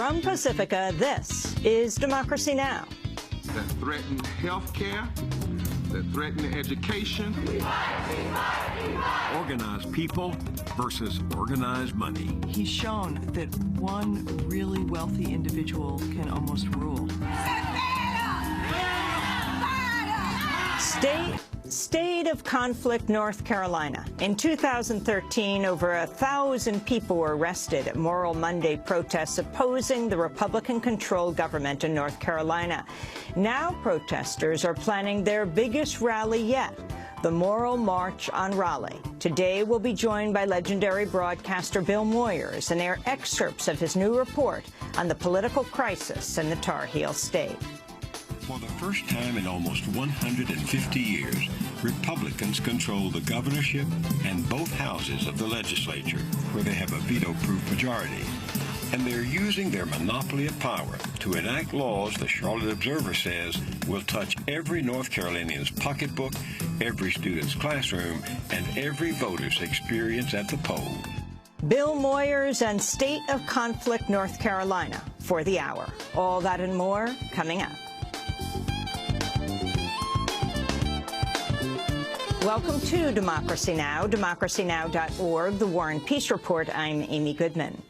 From Pacifica, this is Democracy Now! That threaten health care, that threaten education. Organized people versus organized money. He's shown that one really wealthy individual can almost rule. State of conflict, North Carolina. In 2013, over 1,000 people were arrested at Moral Monday protests opposing the Republican-controlled government in North Carolina. Now protesters are planning their biggest rally yet, the Moral March on Raleigh. Today we'll be joined by legendary broadcaster Bill Moyers and air excerpts of his new report on the political crisis in the Tar Heel state. For the first time in almost 150 years, Republicans control the governorship and both houses of the legislature, where they have a veto-proof majority. And they're using their monopoly of power to enact laws the Charlotte Observer says will touch every North Carolinian's pocketbook, every student's classroom, and every voter's experience at the poll. Bill Moyers and State of Conflict, North Carolina for the hour. All that and more coming up. Welcome to Democracy Now!, democracynow.org, The War and Peace Report. I'm Amy Goodman.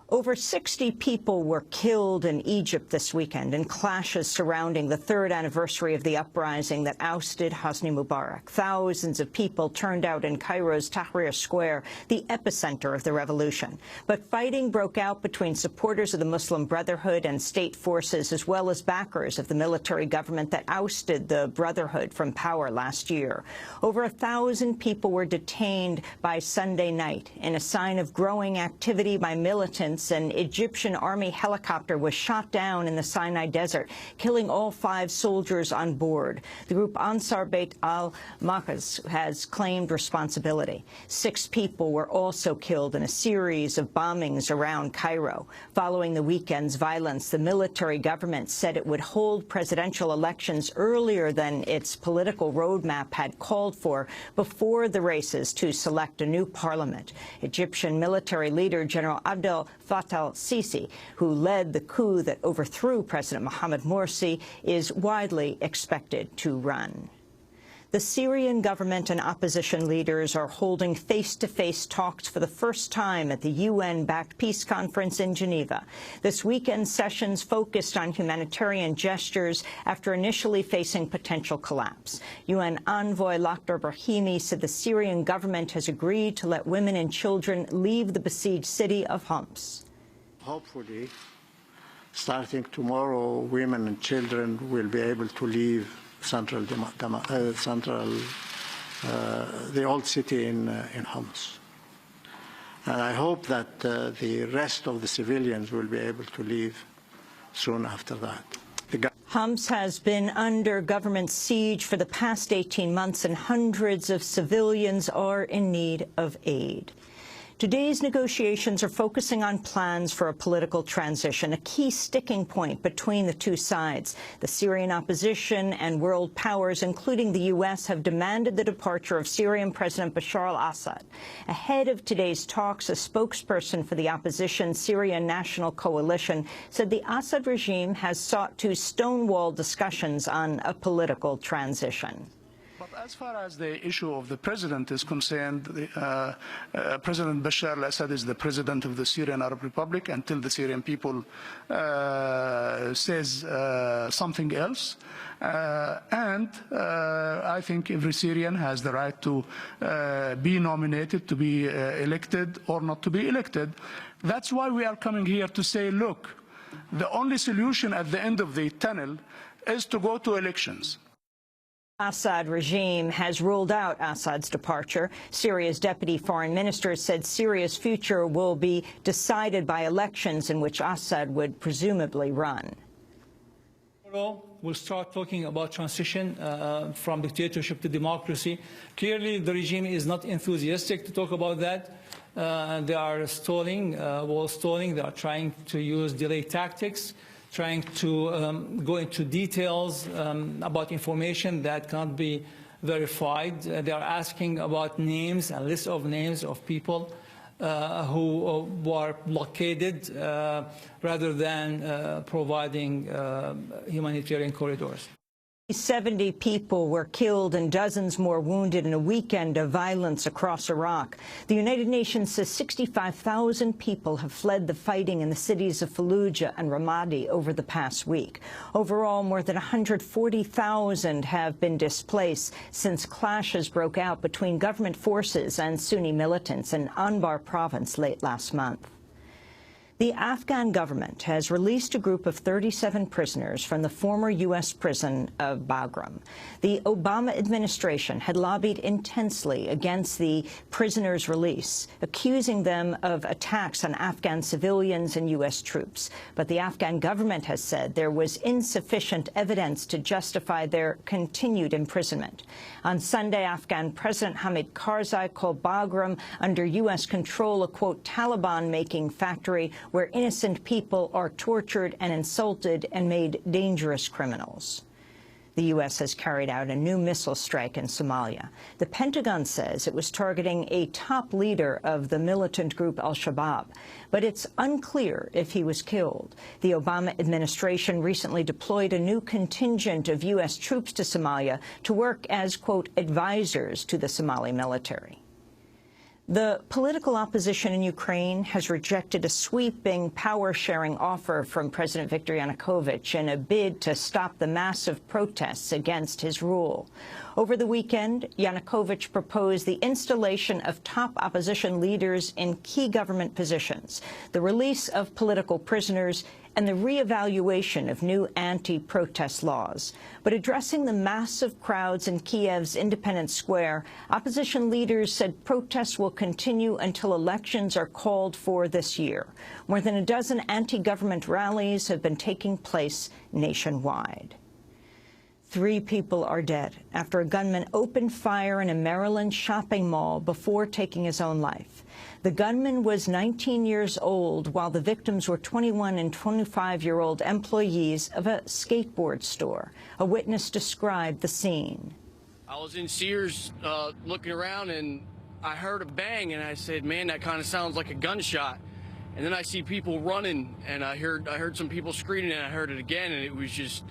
Over 60 people were killed in Egypt this weekend in clashes surrounding the third anniversary of the uprising that ousted Hosni Mubarak. Thousands of people turned out in Cairo's Tahrir Square, the epicenter of the revolution. But fighting broke out between supporters of the Muslim Brotherhood and state forces, as well as backers of the military government that ousted the Brotherhood from power last year. Over 1,000 people were detained by Sunday night in a sign of growing activity by militants. An Egyptian army helicopter was shot down in the Sinai Desert, killing all 5 soldiers on board. The group Ansar Beit al-Maqas has claimed responsibility. 6 people were also killed in a series of bombings around Cairo. Following the weekend's violence, the military government said it would hold presidential elections earlier than its political roadmap had called for before the races to select a new parliament. Egyptian military leader General Abdel Fattah al-Sisi, who led the coup that overthrew President Mohamed Morsi, is widely expected to run. The Syrian government and opposition leaders are holding face-to-face talks for the first time at the UN-backed peace conference in Geneva. This weekend's sessions focused on humanitarian gestures after initially facing potential collapse. UN envoy Lakhdar Brahimi said the Syrian government has agreed to let women and children leave the besieged city of Homs. Hopefully, starting tomorrow, women and children will be able to leave the old city in Homs. And I hope that the rest of the civilians will be able to leave soon after that. Homs has been under government siege for the past 18 months, and hundreds of civilians are in need of aid. Today's negotiations are focusing on plans for a political transition, a key sticking point between the two sides. The Syrian opposition and world powers, including the U.S., have demanded the departure of Syrian President Bashar al-Assad. Ahead of today's talks, a spokesperson for the opposition Syrian National Coalition said the Assad regime has sought to stonewall discussions on a political transition. As far as the issue of the president is concerned, President Bashar al-Assad is the president of the Syrian Arab Republic until the Syrian people says something else. I think every Syrian has the right to be nominated, to be elected or not to be elected. That's why we are coming here to say, look, the only solution at the end of the tunnel is to go to elections. Assad regime has ruled out Assad's departure. Syria's deputy foreign minister said Syria's future will be decided by elections in which Assad would presumably run. We'll start talking about transition from dictatorship to democracy. Clearly, the regime is not enthusiastic to talk about that. They are stalling, wall stalling. They are trying to use delay tactics, trying to go into details about information that cannot be verified. They are asking about names, a list of names of people who were blockaded rather than providing humanitarian corridors. 70 people were killed and dozens more wounded in a weekend of violence across Iraq. The United Nations says 65,000 people have fled the fighting in the cities of Fallujah and Ramadi over the past week. Overall, more than 140,000 have been displaced since clashes broke out between government forces and Sunni militants in Anbar province late last month. The Afghan government has released a group of 37 prisoners from the former U.S. prison of Bagram. The Obama administration had lobbied intensely against the prisoners' release, accusing them of attacks on Afghan civilians and U.S. troops. But the Afghan government has said there was insufficient evidence to justify their continued imprisonment. On Sunday, Afghan President Hamid Karzai called Bagram under U.S. control a, quote, Taliban-making factory where innocent people are tortured and insulted and made dangerous criminals. The U.S. has carried out a new missile strike in Somalia. The Pentagon says it was targeting a top leader of the militant group al-Shabaab, but it's unclear if he was killed. The Obama administration recently deployed a new contingent of U.S. troops to Somalia to work as, quote, advisors to the Somali military. The political opposition in Ukraine has rejected a sweeping power-sharing offer from President Viktor Yanukovych in a bid to stop the massive protests against his rule. Over the weekend, Yanukovych proposed the installation of top opposition leaders in key government positions, the release of political prisoners, and the re-evaluation of new anti-protest laws. But addressing the massive crowds in Kiev's Independence Square, opposition leaders said protests will continue until elections are called for this year. More than a dozen anti-government rallies have been taking place nationwide. 3 people are dead after a gunman opened fire in a Maryland shopping mall before taking his own life. The gunman was 19 years old, while the victims were 21 and 25-year-old employees of a skateboard store. A witness described the scene. I was in Sears looking around, and I heard a bang, and I said, man, that kind of sounds like a gunshot. And then I see people running, and I heard some people screaming, and I heard it again, and it was just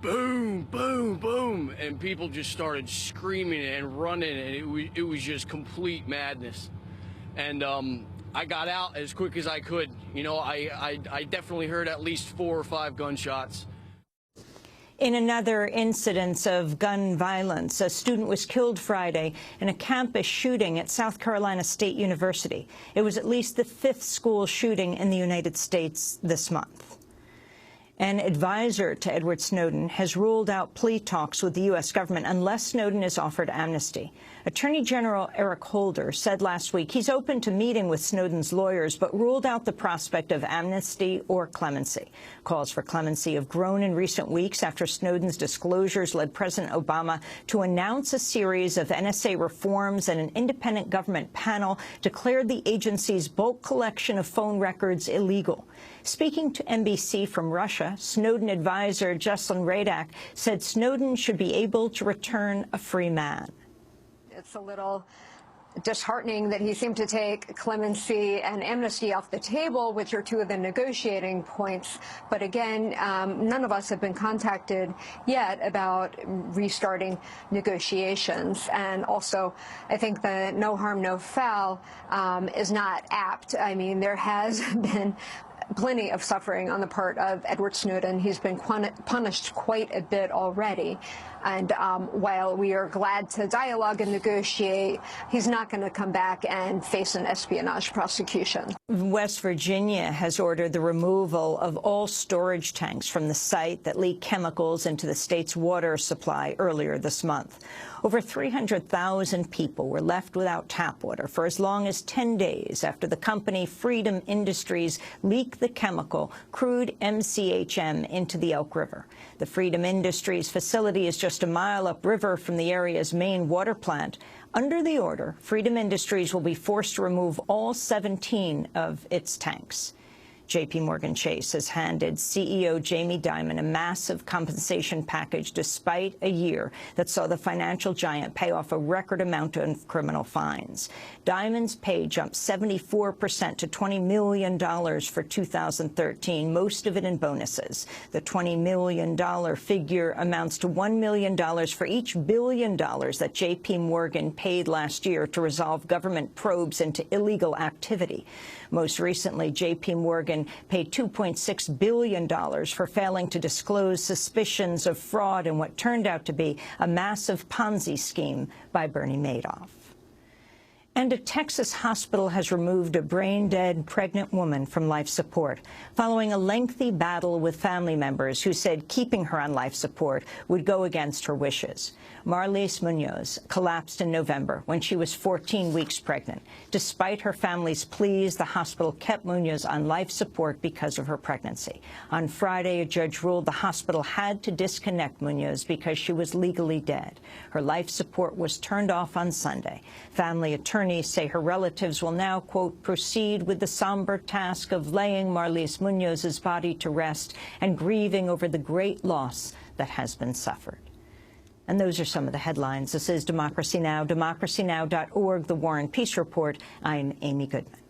boom, boom, boom, and people just started screaming and running, and it was just complete madness. And I got out as quick as I could. You know, I definitely heard at least 4 or 5 gunshots. In another incident of gun violence, a student was killed Friday in a campus shooting at South Carolina State University. It was at least the 5th school shooting in the United States this month. An advisor to Edward Snowden has ruled out plea talks with the U.S. government unless Snowden is offered amnesty. Attorney General Eric Holder said last week he's open to meeting with Snowden's lawyers, but ruled out the prospect of amnesty or clemency. Calls for clemency have grown in recent weeks after Snowden's disclosures led President Obama to announce a series of NSA reforms, and an independent government panel declared the agency's bulk collection of phone records illegal. Speaking to NBC from Russia, Snowden advisor Jesslyn Radak said Snowden should be able to return a free man. It's a little disheartening that he seemed to take clemency and amnesty off the table, which are 2 of the negotiating points. But again, none of us have been contacted yet about restarting negotiations. And also, I think the no harm, no foul is not apt. I mean, there has been plenty of suffering on the part of Edward Snowden. He's been punished quite a bit already. And while we are glad to dialogue and negotiate, he's not going to come back and face an espionage prosecution. West Virginia has ordered the removal of all storage tanks from the site that leaked chemicals into the state's water supply earlier this month. Over 300,000 people were left without tap water for as long as 10 days after the company Freedom Industries leaked the chemical crude MCHM into the Elk River. The Freedom Industries facility is just a mile upriver from the area's main water plant. Under the order, Freedom Industries will be forced to remove all 17 of its tanks. JPMorgan Chase has handed CEO Jamie Dimon a massive compensation package despite a year that saw the financial giant pay off a record amount of criminal fines. Dimon's pay jumped 74% to $20 million for 2013, most of it in bonuses. The $20 million figure amounts to $1 million for each $1 billion that JPMorgan paid last year to resolve government probes into illegal activity. Most recently, JPMorgan paid $2.6 billion for failing to disclose suspicions of fraud in what turned out to be a massive Ponzi scheme by Bernie Madoff. And a Texas hospital has removed a brain-dead pregnant woman from life support following a lengthy battle with family members who said keeping her on life support would go against her wishes. Marlise Munoz collapsed in November when she was 14 weeks pregnant. Despite her family's pleas, the hospital kept Munoz on life support because of her pregnancy. On Friday, a judge ruled the hospital had to disconnect Munoz because she was legally dead. Her life support was turned off on Sunday. Family attorneys say her relatives will now, quote, proceed with the somber task of laying Marlise Munoz's body to rest and grieving over the great loss that has been suffered. And those are some of the headlines. This is Democracy Now!, democracynow.org, The War and Peace Report. I'm Amy Goodman.